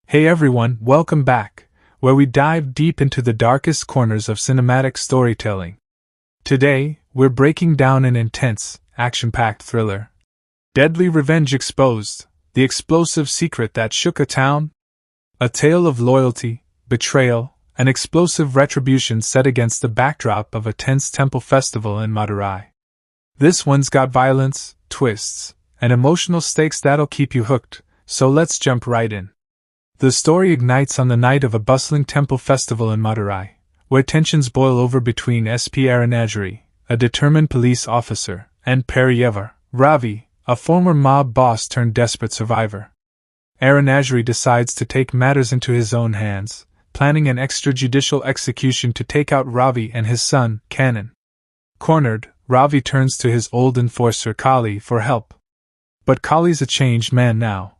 Hey everyone, welcome back, where we dive deep into the darkest corners of cinematic storytelling. Today, we're breaking down an intense, action-packed thriller. Deadly Revenge Exposed, the explosive secret that shook a town. A tale of loyalty, betrayal, and explosive retribution set against the backdrop of a tense temple festival in Madurai. This one's got violence, twists, and emotional stakes that'll keep you hooked, so let's jump right in. The story ignites on the night of a bustling temple festival in Madurai, where tensions boil over between SP Aranagiri, a determined police officer, and Periyevar, Ravi, a former mob boss turned desperate survivor. Aranagiri decides to take matters into his own hands, planning an extrajudicial execution to take out Ravi and his son, Kanan. Cornered, Ravi turns to his old enforcer Kali for help. But Kali's a changed man now.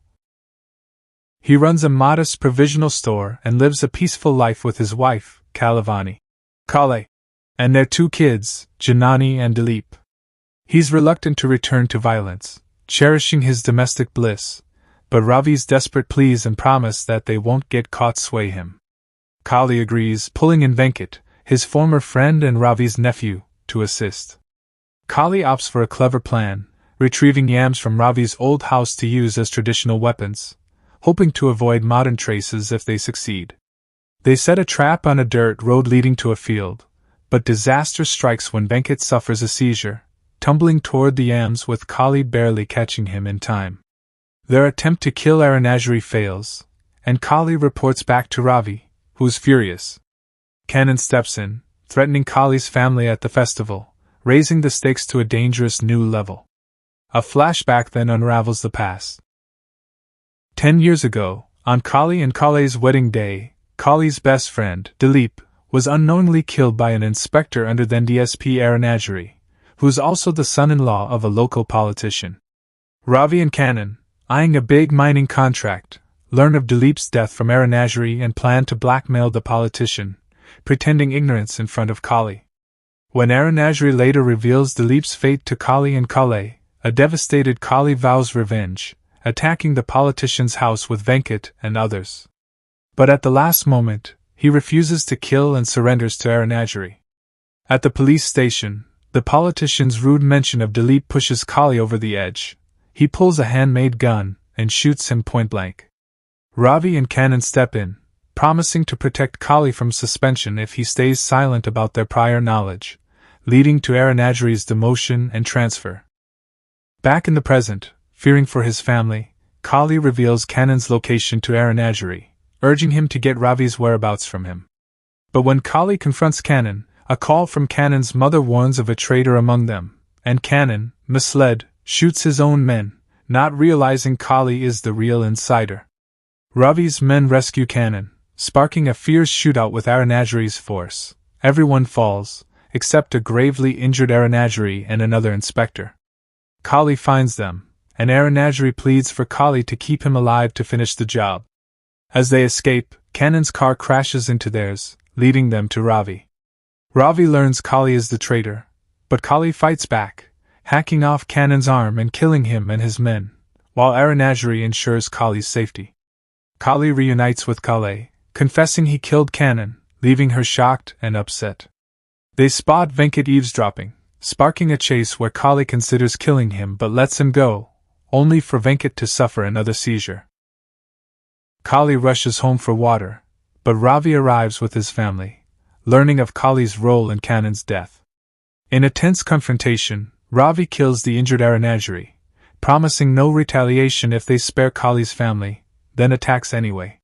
He runs a modest provisional store and lives a peaceful life with his wife, Kalavani, Kale, and their two kids, Janani and Dilip. He's reluctant to return to violence, cherishing his domestic bliss, but Ravi's desperate pleas and promise that they won't get caught sway him. Kali agrees, pulling in Venkat, his former friend and Ravi's nephew, to assist. Kali opts for a clever plan, retrieving yams from Ravi's old house to use as traditional weapons, hoping to avoid modern traces if they succeed. They set a trap on a dirt road leading to a field, but disaster strikes when Venkat suffers a seizure, tumbling toward the yams with Kali barely catching him in time. Their attempt to kill Aranagiri fails, and Kali reports back to Ravi, who's furious. Kanan steps in, threatening Kali's family at the festival, raising the stakes to a dangerous new level. A flashback then unravels the past. 10 years ago, on Kali and Kale's wedding day, Kali's best friend, Dilip, was unknowingly killed by an inspector under then DSP Aranagiri, who's also the son-in-law of a local politician. Ravi and Kanan, eyeing a big mining contract, learn of Dilip's death from Aranagiri and plan to blackmail the politician, pretending ignorance in front of Kali. When Aranagiri later reveals Dilip's fate to Kali and Kale, a devastated Kali vows revenge, attacking the politician's house with Venkat and others. But at the last moment, he refuses to kill and surrenders to Aranagiri. At the police station, the politician's rude mention of Dilip pushes Kali over the edge. He pulls a handmade gun and shoots him point blank. Ravi and Kanan step in, promising to protect Kali from suspension if he stays silent about their prior knowledge, leading to Aranagiri's demotion and transfer. Back in the present, fearing for his family, Kali reveals Kanan's location to Aranagiri, urging him to get Ravi's whereabouts from him. But when Kali confronts Kanan, a call from Kanan's mother warns of a traitor among them, and Kanan, misled, shoots his own men, not realizing Kali is the real insider. Ravi's men rescue Kanan, sparking a fierce shootout with Aranagiri's force. Everyone falls, except a gravely injured Aranagiri and another inspector. Kali finds them, and Aranagiri pleads for Kali to keep him alive to finish the job. As they escape, Kanan's car crashes into theirs, leading them to Ravi. Ravi learns Kali is the traitor, but Kali fights back, hacking off Kanan's arm and killing him and his men, while Aranagiri ensures Kali's safety. Kali reunites with Kale, confessing he killed Kanan, leaving her shocked and upset. They spot Venkat eavesdropping, sparking a chase where Kali considers killing him but lets him go, only for Venkat to suffer another seizure. Kali rushes home for water, but Ravi arrives with his family, learning of Kali's role in Kanan's death. In a tense confrontation, Ravi kills the injured Aranagiri, promising no retaliation if they spare Kali's family, then attacks anyway.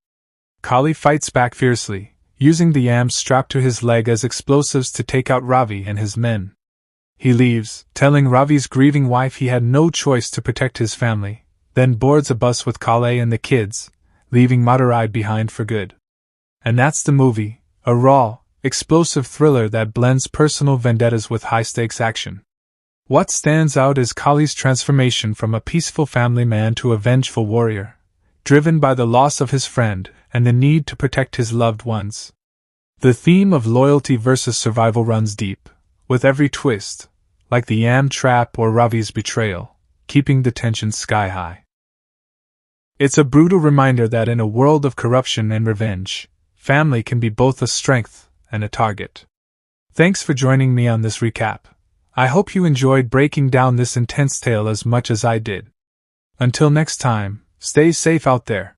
Kali fights back fiercely, using the yams strapped to his leg as explosives to take out Ravi and his men. He leaves, telling Ravi's grieving wife he had no choice to protect his family, then boards a bus with Kale and the kids, leaving Madurai behind for good. And that's the movie, a raw, explosive thriller that blends personal vendettas with high-stakes action. What stands out is Kali's transformation from a peaceful family man to a vengeful warrior, driven by the loss of his friend and the need to protect his loved ones. The theme of loyalty versus survival runs deep, with every twist, like the yam trap or Ravi's betrayal, keeping the tension sky high. It's a brutal reminder that in a world of corruption and revenge, family can be both a strength and a target. Thanks for joining me on this recap. I hope you enjoyed breaking down this intense tale as much as I did. Until next time, stay safe out there.